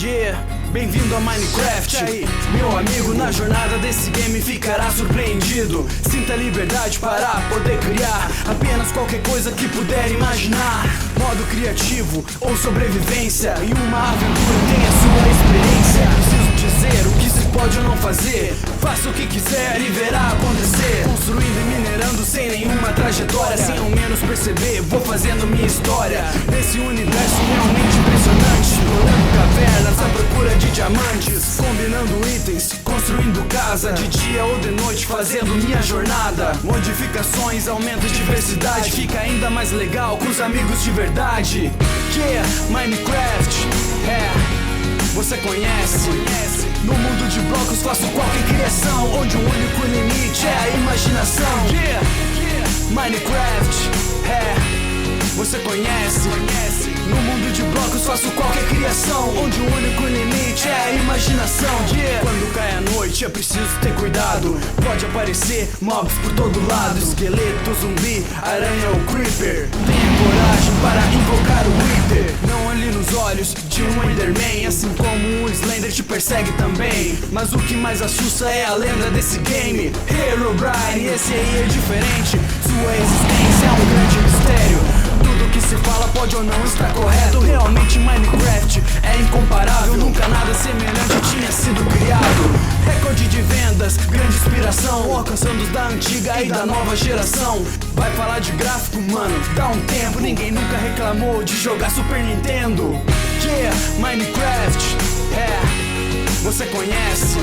Yeah, bem-vindo a Minecraft. Aí, meu amigo, na jornada desse game ficará surpreendido. Sinta a liberdade para poder criar apenas qualquer coisa que puder imaginar. Modo criativo ou sobrevivência, e uma aventura tem a sua experiência. Preciso dizer o que se pode ou não fazer. Faça o que quiser e verá acontecer. Construindo e minerando sem nenhuma trajetória. Sem ao menos perceber, vou fazendo minha história nesse universo realmente impressionante. Explorando cavernas à procura de diamantes, combinando itens, construindo casa de dia ou de noite, fazendo minha jornada. Modificações, aumento de diversidade, fica ainda mais legal com os amigos de verdade. Yeah, Minecraft, você conhece? No mundo de blocos faço qualquer criação, onde o único limite é a imaginação. Yeah, Minecraft, você conhece? No mundo de blocos faço qualquer criação, onde o único limite é a imaginação. Yeah. Quando cai a noite é preciso ter cuidado. Pode aparecer mobs por todo lado, esqueleto, zumbi, aranha ou creeper. Tenha coragem para invocar o Wither. Não olhe nos olhos de um Enderman, assim como um Slender te persegue também. Mas o que mais assusta é a lenda desse game. Herobrine, esse aí é diferente. Sua existência é um grande mistério. Tudo que se fala pode ou não estar correto. Realmente Minecraft é incomparável. Nunca nada semelhante tinha sido criado. Recorde de vendas, grande inspiração, alcançando os da antiga e da nova geração. Vai falar de gráfico, mano, dá um tempo. Ninguém nunca reclamou de jogar Super Nintendo. Yeah, Minecraft, você conhece?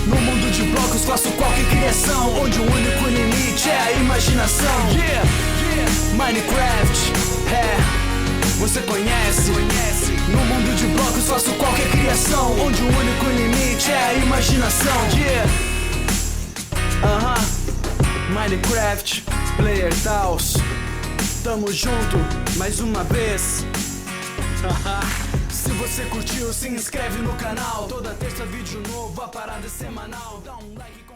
No mundo de blocos faço qualquer criação, onde o único limite é a imaginação. Yeah, Minecraft, você conhece? No mundo de blocos faço qualquer criação, onde o único limite é a imaginação. Yeah, Minecraft, Player Taos, tamo junto mais uma vez. Se você curtiu, se inscreve no canal. Toda terça vídeo novo, a parada é semanal. Dá um like.